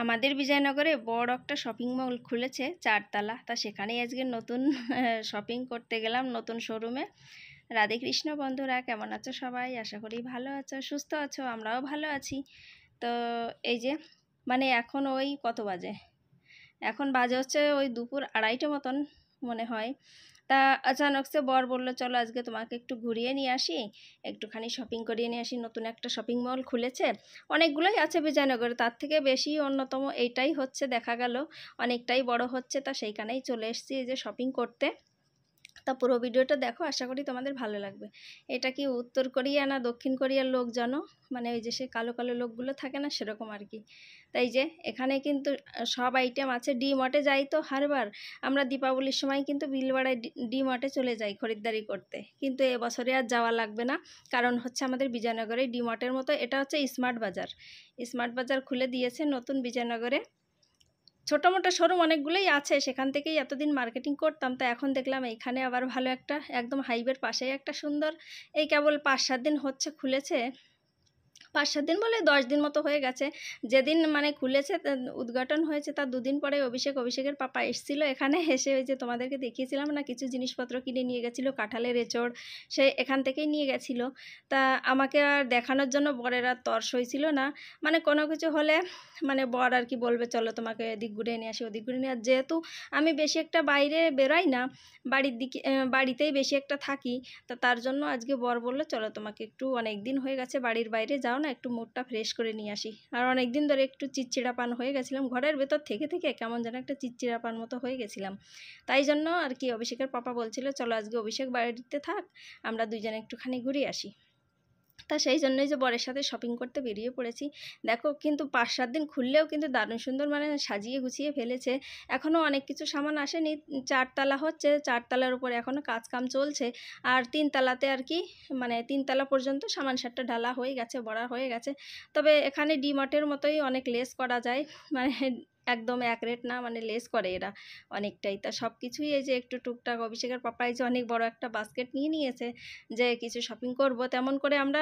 আমাদের বিজয়নগরে বড় একটা শপিং মল খুলেছে 4 তলা। তা সেখানেই আজকে নতুন শপিং করতে গেলাম নতুন শোরুমে। রাধে কৃষ্ণ বন্ধুরা, কেমন আছো সবাই? আশা করি ভালো আছো, সুস্থ আছো। আমরাও ভালো আছি। তো এই যে এখন ওই কত বাজে, এখন বাজে হচ্ছে ওই দুপুর 2:30 মতন মনে হয়। তা আচানক সে বর বললো চলো আজকে তোমাকে একটু ঘুরিয়ে নিয়ে আসি, একটুখানি শপিং করিয়ে নিয়ে আসি। নতুন একটা শপিং মল খুলেছে, অনেকগুলোই আছে বিজয়নগরে, তার থেকে বেশি অন্যতম এইটাই হচ্ছে, দেখা গেল অনেকটাই বড় হচ্ছে। তা সেইখানেই চলে এসেছি এই যে শপিং করতে। তা পুরো ভিডিওটা দেখো, আশা করি তোমাদের ভালো লাগবে। এটা কি উত্তর কোরিয়া না দক্ষিণ কোরিয়ার লোক জানো, ওই যে সে কালো কালো লোকগুলো থাকে না, সেরকম আর কি। তাই যে এখানে কিন্তু সব আইটেম আছে। ডি মার্টে যাই তো হারবার আমরা, দীপাবলির সময় কিন্তু বিলবাড়ায় ডি মার্টে চলে যাই খরিদ্দারি করতে, কিন্তু এবছরে আর যাওয়া লাগবে না। কারণ হচ্ছে আমাদের বিজয়নগরে ডি মার্টের মতো এটা হচ্ছে স্মার্ট বাজার। স্মার্ট বাজার খুলে দিয়েছে নতুন বিজয়নগরে। ছোটো মোটো শোরুম অনেকগুলোই আছে, সেখান থেকেই এতদিন মার্কেটিং করতাম। তো এখন দেখলাম এইখানে আবার ভালো একটা, একদম হাইওয়ের পাশেই একটা সুন্দর, এই কেবল 5-7 দিন হচ্ছে খুলেছে। 5-7 দিন বলে 10 দিন মতো হয়ে গেছে। যেদিন খুলেছে, উদ্ঘাটন হয়েছে, তার 2 দিন পরে অভিষেকের পাপা এসেছিলো এখানে। এসে ওই যে তোমাদেরকে দেখিয়েছিলাম না, কিছু জিনিসপত্র কিনে নিয়ে গেছিলো, কাঁঠালের এঁচড়, সে এখান থেকেই নিয়ে গেছিলো। তা আমাকে আর দেখানোর জন্য বরের আর তর্স হয়েছিল না। কোনো কিছু হলে বর আর কি বলবে চলো তোমাকে এদিক ঘুরে নিয়ে আসি, ওদিক ঘুরে নিয়ে। আর যেহেতু আমি বেশি একটা বাইরে বেরোই না, বাড়ির দিকে বাড়িতেই বেশি একটা থাকি, তো তার জন্য আজকে বর বললো চলো তোমাকে একটু, অনেক দিন হয়ে গেছে বাড়ির বাইরে যাও না, একটু মুডটা ফ্রেশ করে নিয়ে আসি। আর অনেক দিন ধরে একটু চিড়চিড়াপান হয়ে গেছিলাম, ঘরের ভেতর থেকে থেকে কেমন যেন একটা চিড়চিড়াপান মতো হয়ে গেছিলাম। তাই জন্য আর কি অভিষেকের পাপা বলছিল চলো আজকে অভিষেক বাড়িতে থাক, আমরা দুইজনে একটুখানি ঘুরে আসি। তা সেই জন্যই যে বরের সাথে শপিং করতে বেরিয়ে পড়েছি। দেখো কিন্তু 5-7 দিন খুললেও কিন্তু দারুণ সুন্দর সাজিয়ে গুছিয়ে ফেলেছে। এখনও অনেক কিছু সামান আসেনি। 4 তলা হচ্ছে, 4 তলার উপরে এখনও কাজ কাম চলছে। আর 3 তলাতে আর কি 3 তলা পর্যন্ত সামান সারটা ঢালা হয়ে গেছে, ভরা হয়ে গেছে। তবে এখানে ডি মার্টের মতোই অনেক লেস করা যায়, একদম এক রেট না, লেস করে এরা অনেকটাই। তা সব কিছুই এই যে একটু টুকটাক, অভিষেকের পাপাই যে অনেক বড় একটা বাস্কেট নিয়ে নিয়েছে যে কিছু শপিং করব, তেমন করে আমরা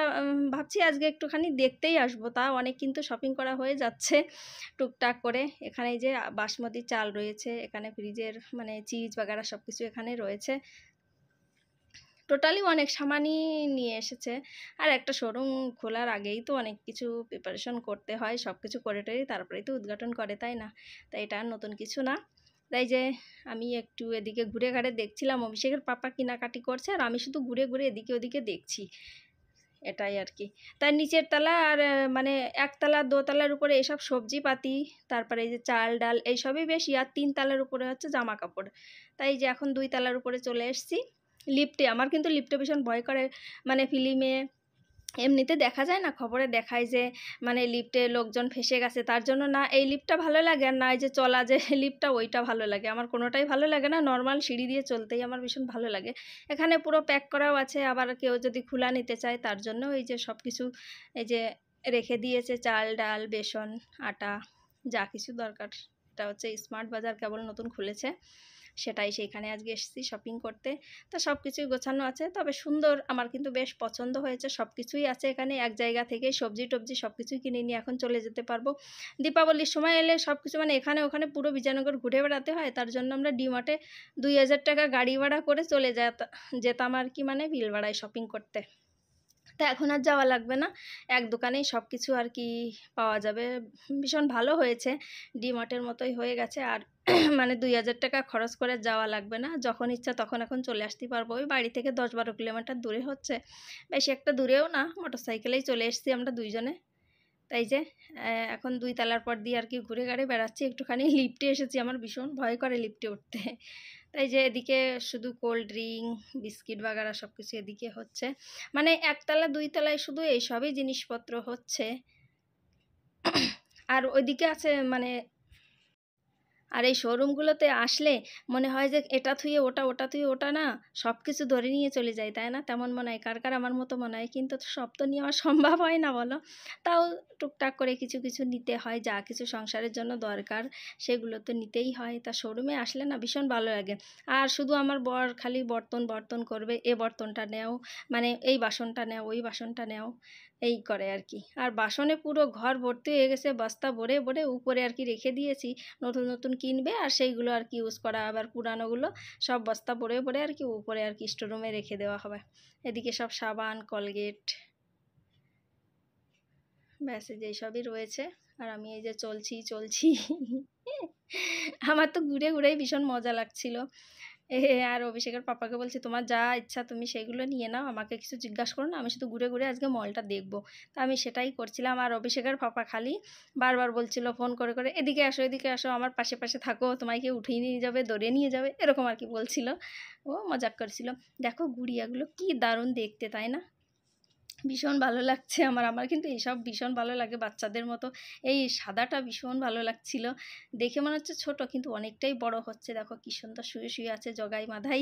ভাবছি আজকে একটুখানি দেখতেই আসবো। তা অনেক কিন্তু শপিং করা হয়ে যাচ্ছে টুকটাক করে। এখানে এই যে বাসমতি চাল রয়েছে, এখানে ফ্রিজের চিজ বাগারা সব কিছু এখানে রয়েছে। টোটালি অনেক সামানই নিয়ে এসেছে। আর একটা শোরুম খোলার আগেই তো অনেক কিছু প্রিপারেশন করতে হয়, সব কিছু করে টরে তারপরেই তো উদ্ঘাটন করে, তাই না? তাই এটা আর নতুন কিছু না। তাই যে আমি একটু এদিকে ঘুরে ঘাড়ে দেখছিলাম, অভিষেকের পাপা কেনাকাটি করছে আর আমি শুধু ঘুরে ঘুরে এদিকে ওদিকে দেখছি, এটাই আর কি। তার নিচের তলা আর একতলা দোতলার উপরে এসব সবজিপাতি, তারপরে এই যে চাল ডাল এইসবই বেশি। আর 3 তলার উপরে হচ্ছে জামা কাপড়। তাই যে এখন 2 তলার উপরে চলে এসেছি। লিফটে, আমার কিন্তু লিফটে ভীষণ ভয় করে। ফিল্মে এমনিতে দেখা যায় না, খবরে দেখায় যে লিফটে লোকজন ফেসে গেছে, তার জন্য না এই লিফটটা ভালো লাগে, আর না এই যে চলা যে লিফটটা ওইটা ভালো লাগে। আমার কোনোটাই ভালো লাগে না, নর্মাল সিঁড়ি দিয়ে চলতেই আমার ভীষণ ভালো লাগে। এখানে পুরো প্যাক করাও আছে, আবার কেউ যদি খোলা নিতে চায় তার জন্য এই যে সব কিছু এই যে রেখে দিয়েছে, চাল ডাল বেসন আটা যা কিছু দরকার। এটা হচ্ছে স্মার্ট বাজার, কেবল নতুন খুলেছে, সেটাই সেইখানে আজকে এসেছি শপিং করতে। তো সব কিছুই গোছানো আছে, তবে সুন্দর, আমার কিন্তু বেশ পছন্দ হয়েছে। সব কিছুই আছে এখানে, এক জায়গা থেকে সবজি টবজি সব কিছুই কিনে নিয়ে এখন চলে যেতে পারবো। দীপাবলির সময় এলে সব কিছু এখানে ওখানে পুরো বিজয়নগর ঘুরে বেড়াতে হয়, তার জন্য আমরা ডি মার্টে 2000 টাকা গাড়ি ভাড়া করে চলে যেতাম আর কি, বিলবাড়ায় শপিং করতে। তা এখন আর যাওয়া লাগবে না, এক দোকানেই সব কিছু আর কি পাওয়া যাবে। ভীষণ ভালো হয়েছে, ডি মার্টের মতোই হয়ে গেছে। আর 2000 টাকা খরচ করে যাওয়া লাগবে না, যখন ইচ্ছা তখন এখন চলে আসতে পারবো। ওই বাড়ি থেকে 10-12 কিলোমিটার দূরে হচ্ছে, বেশি একটা দূরেও না, মোটরসাইকেলেই চলে এসেছি আমরা দুইজনে। তাই যে এখন 2 তলার পর দিয়ে আর কি ঘুরে ঘাড়ে বেড়াচ্ছি। একটুখানি লিফটে এসেছি, আমার ভীষণ ভয় করে লিফটে উঠতে। তাই যে এদিকে শুধু কোল্ড ড্রিঙ্ক বিস্কিট বাগারা সব কিছু এদিকে হচ্ছে, 1 তলা 2 তলায় শুধু এইসবই জিনিসপত্র হচ্ছে। আর ওইদিকে আছে আর এই শোরুমগুলোতে আসলে মনে হয় যে এটা থুয়ে ওটা, ওটা থুয়ে ওটা, না সব কিছু ধরে নিয়ে চলে যায়, তাই না? তেমন মনে হয় কার কার আমার মতো মনে হয়, কিন্তু সব তো নেওয়া সম্ভব হয় না বলো। তাও টুকটাক করে কিছু কিছু নিতে হয়, যা কিছু সংসারের জন্য দরকার সেগুলো তো নিতেই হয়। তা শোরুমে আসলে না ভীষণ ভালো লাগে। আর শুধু আমার বর খালি বর্তন বর্তন করবে, এ বর্তনটা নেও, এই বাসনটা নেও, ওই বাসনটা নেও। এই করে আর কি। আর বাসনে পুরো ঘর ভর্তি হয়ে গেছে, বস্তা ভরে ভরে উপরে আর কি রেখে দিয়েছি। নতুন নতুন কিনবে আর সেইগুলো আর কি ইউজ করা, আবার পুরানোগুলো সব বস্তা ভরে ভরে আর কি উপরে আর কি স্টোররুমে রেখে দেওয়া হবে। এদিকে সব সাবান, কলগেট, ব্যাস যেই সবই রয়েছে। আর আমি এই যে চলছি আমার তো ঘুরে ঘুরেই ভীষণ মজা লাগছিল। আর অভিষেকের পাপাকে বলছি, তোমার যা ইচ্ছা তুমি সেগুলো নিয়ে নাও, আমাকে কিছু জিজ্ঞাসা করো না, আমি শুধু ঘুরে ঘুরে আজকে মলটা দেখবো। তো আমি সেটাই করছিলাম। আর অভিষেকের পাপা খালি বারবার বলছিল ফোন করে করে, এদিকে আসো এদিকে আসো, আমার পাশে পাশে থাকো, তোমায় কেউ উঠিয়ে নিয়ে যাবে, দৌড়ে নিয়ে যাবে, এরকম আর কি বলছিল। ও মজাক করছিল। দেখো গুড়িয়াগুলো কি দারুণ দেখতে, তাই না? ভীষণ ভালো লাগছে আমার কিন্তু এইসব ভীষণ ভালো লাগে বাচ্চাদের মতো। এই সাদাটা ভীষণ ভালো লাগছিল দেখে, মনে হচ্ছে ছোট কিন্তু অনেকটাই বড় হচ্ছে। দেখো কি সুন্দর শুয়ে শুয়ে আছে জগাই মাধাই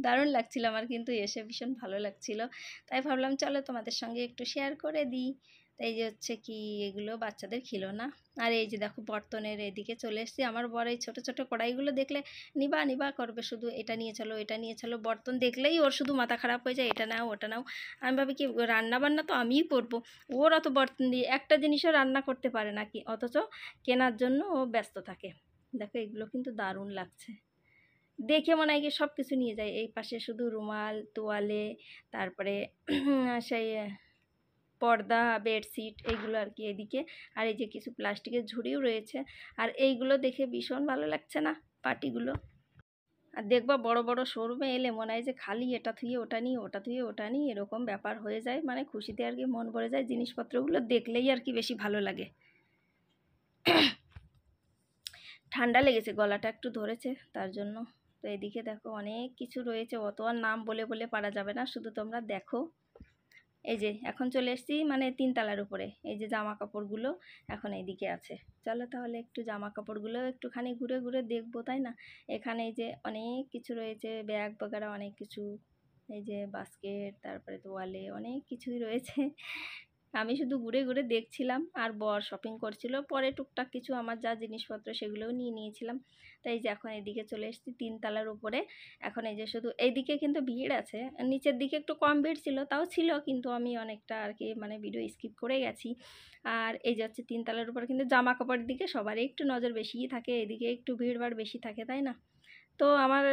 দারুণ লাগছিল আমার কিন্তু এসে, ভীষণ ভালো লাগছিল। তাই ভাবলাম চলো তোমাদের সঙ্গে একটু শেয়ার করে দিই। তাই যে হচ্ছে কি, এগুলো বাচ্চাদের খেলনা। আর এই যে দেখো বর্তনের এদিকে চলে এসেছি। আমার বর এই ছোটো ছোটো কড়াইগুলো দেখলে নিবা নিবা করবে, শুধু এটা নিয়ে চলো এটা নিয়ে চলো। বর্তন দেখলেই ওর শুধু মাথা খারাপ হয়ে যায়, এটা নাও ওটা নাও। আমি ভাবি কি রান্না বান্না তো আমিই করবো, ওর অত বর্তন দিয়ে একটা জিনিসও রান্না করতে পারে না কি, অথচ কেনার জন্য ও ব্যস্ত থাকে। দেখো এগুলো কিন্তু দারুণ লাগছে দেখে, মনে হয় কি সব কিছু নিয়ে যায়। এই পাশে শুধু রুমাল, তোয়ালে, তারপরে সেই পর্দা, বেডশিট, এইগুলো আর কি এদিকে। আর এই যে কিছু প্লাস্টিকের ঝুড়িও রয়েছে। আর এইগুলো দেখে ভীষণ ভালো লাগছে না পাটিগুলো। আর দেখবা বড় বড় শোরুমে এলে মনে হয় যে খালি এটা থুয়ে ওটা নিই, ওটা থুয়ে ওটা নিই, এরকম ব্যাপার হয়ে যায়। মানে খুশিতে আর কি মন ভরে যায়, জিনিসপত্রগুলো দেখলেই আর কি বেশি ভালো লাগে। ঠান্ডা লেগেছে, গলাটা একটু ধরেছে তার জন্য। তো এদিকে দেখো অনেক কিছু রয়েছে, অত আর নাম বলে বলে পারা যাবে না, শুধু তোমরা দেখো। এই যে এখন চলে এসেছি মানে 3 তলার উপরে। এই যে জামা কাপড়গুলো এখন এইদিকে আছে। চলো তাহলে একটু জামা কাপড়গুলো একটুখানি ঘুরে ঘুরে দেখবো, তাই না? এখানে এই যে অনেক কিছু রয়েছে, ব্যাগ বগেরা অনেক কিছু, এই যে বাস্কেট, তারপরে তোয়ালে, অনেক কিছুই রয়েছে। আমি শুধু ঘুরে ঘুরে দেখছিলাম আর বর শপিং করছিল। পরে টুকটাক কিছু আমার যা জিনিসপত্র সেগুলোও নিয়ে নিয়েছিলাম। তাই যে এখন এদিকে চলে এসেছি 3 তলার উপরে। এখন এই যে শুধু এইদিকে কিন্তু ভিড় আছে, নিচের দিকে একটু কম ভিড় ছিল, তাও ছিল কিন্তু আমি অনেকটা আর কি মানে ভিডিও স্কিপ করে গেছি। আর এই যে হচ্ছে 3 তলার উপরে কিন্তু জামা কাপড়ের দিকে সবারই একটু নজর বেশিই থাকে, এদিকে একটু ভিড়ভাড় বেশি থাকে, তাই না? তো আমার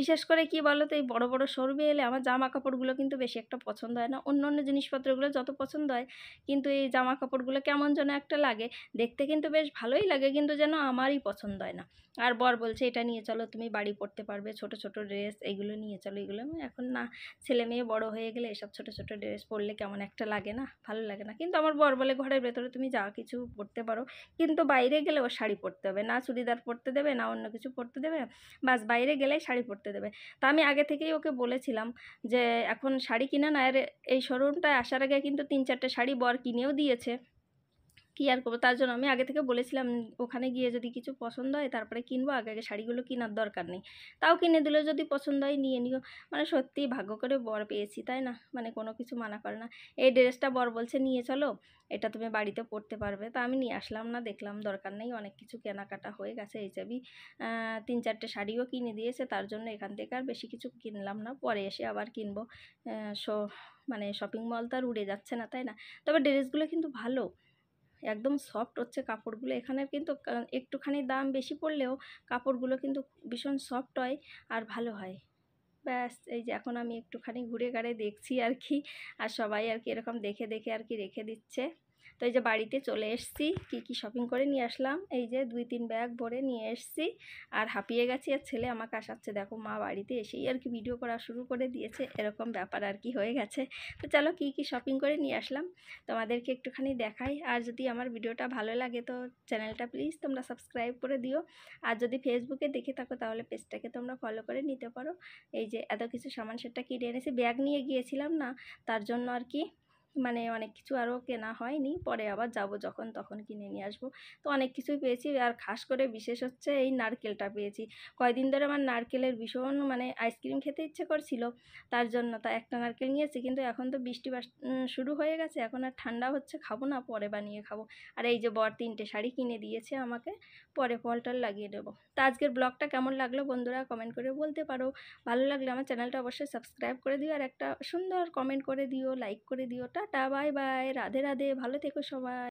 বিশেষ করে কি বলো তো, এই বড় বড় শোরুমে এলে আমার জামা কাপড়গুলো কিন্তু বেশি একটা পছন্দ হয় না। অন্য অন্য জিনিসপত্রগুলো যত পছন্দ হয়, কিন্তু এই জামা কাপড়গুলো কেমন যেন একটা লাগে। দেখতে কিন্তু বেশ ভালোই লাগে, কিন্তু যেন আমারই পছন্দ হয় না। আর বর বলছে এটা নিয়ে চলো, তুমি বাড়ি পরতে পারবে, ছোট ছোট ড্রেস এইগুলো নিয়ে চলো। এগুলো আমি এখন না, ছেলে মেয়ে বড় হয়ে গেলে এসব ছোট ছোট ড্রেস পরলে কেমন একটা লাগে না, ভালো লাগে না। কিন্তু আমার বর বলে ঘরের ভেতরে তুমি যা কিছু পরতে পারো, কিন্তু বাইরে গেলে ও শাড়ি পরতে হবে, না চুড়িদার পরতে দেবে না অন্য কিছু পরতে দেবে, বাস বাইরে গেলেই শাড়ি পরতে দেবে। তা আমি আগে থেকেই ওকে বলেছিলাম যে এখন শাড়ি কিনে না। আর এই শোরুমটায় আসার আগে কিন্তু 3-4টে শাড়ি বর কিনেও দিয়েছে। কী আর করবো, তার জন্য আমি আগে থেকে বলেছিলাম ওখানে গিয়ে যদি কিছু পছন্দ হয় তারপরে কিনবো, আগে আগে শাড়িগুলো কেনার দরকার নেই। তাও কিনে দিল, যদি পছন্দ হয় নিয়ে নিও। মানে সত্যিই ভাগ্য করে বর পেয়েছি, তাই না? মানে কোনো কিছু মানা করে না। এই ড্রেসটা বর বলছে নিয়ে চলো, এটা তুমি বাড়িতে পরতে পারবে। তা আমি নিয়ে আসলাম না, দেখলাম দরকার নেই, অনেক কিছু কেনাকাটা হয়ে গেছে। এই যাবি 3-4টে শাড়িও কিনে দিয়েছে, তার জন্য এখান থেকে আর বেশি কিছু কিনলাম না, পরে এসে আবার কিনবো। সো মানে শপিং মল তো আর উড়ে যাচ্ছে না, তাই না? তবে ড্রেসগুলো কিন্তু ভালো, একদম সফট হচ্ছে কাপড়গুলো। এখানের কিন্তু একটুখানি দাম বেশি পড়লেও কাপড়গুলো কিন্তু ভীষণ সফট হয় আর ভালো হয়। ব্যাস এই যে এখন আমি একটুখানি ঘুরে ঘাড়ে দেখছি আর কি। আর সবাই আর কি এরকম দেখে দেখে আর কি রেখে দিচ্ছে। তো এই যে বাড়িতে চলে এসেছি, কী শপিং করে নিয়ে আসলাম, এই যে 2-3 ব্যাগ ভরে নিয়ে এসেছি। আর হাঁপিয়ে গেছি, আর ছেলে আমাকে আসাচ্ছে, দেখো মা বাড়িতে এসেই আর কি ভিডিও করা শুরু করে দিয়েছে, এরকম ব্যাপার আর কি হয়ে গেছে। তো চলো কী শপিং করে নিয়ে আসলাম তোমাদেরকে একটুখানি দেখাই। আর যদি আমার ভিডিওটা ভালো লাগে তো চ্যানেলটা প্লিজ তোমরা সাবস্ক্রাইব করে দিও। আর যদি ফেসবুকে দেখে থাকো তাহলে পেজটাকে তোমরা ফলো করে নিতে পারো। এই যে এত কিছু সামান সেটা কিনে এনেছি, ব্যাগ নিয়ে গিয়েছিলাম না, তার জন্য আর কি মানে অনেক কিছু আরও কেনা হয়নি, পরে আবার যাব যখন তখন কিনে নিয়ে আসবো। তো অনেক কিছুই পেয়েছি, আর খাস করে বিশেষ হচ্ছে এই নারকেলটা পেয়েছি। কয়দিন ধরে আমার নারকেলের ভীষণ মানে আইসক্রিম খেতে ইচ্ছে করছিল, তার জন্য তা একটা নারকেল নিয়েছি। কিন্তু এখন তো বৃষ্টি শুরু হয়ে গেছে, এখন আর ঠান্ডা হচ্ছে, খাবো না, পরে বানিয়ে খাবো। আর এই যে বর 3টে শাড়ি কিনে দিয়েছে আমাকে, পরে ফল টল লাগিয়ে দেবো। তো আজকের ব্লগটা কেমন লাগলো বন্ধুরা কমেন্ট করে বলতে পারো। ভালো লাগলে আমার চ্যানেলটা অবশ্যই সাবস্ক্রাইব করে দিও, আর একটা সুন্দর কমেন্ট করে দিও, লাইক করে দিও। Tata. Tata, bye bye, Radhe Radhe, ভালো থেকো সবাই।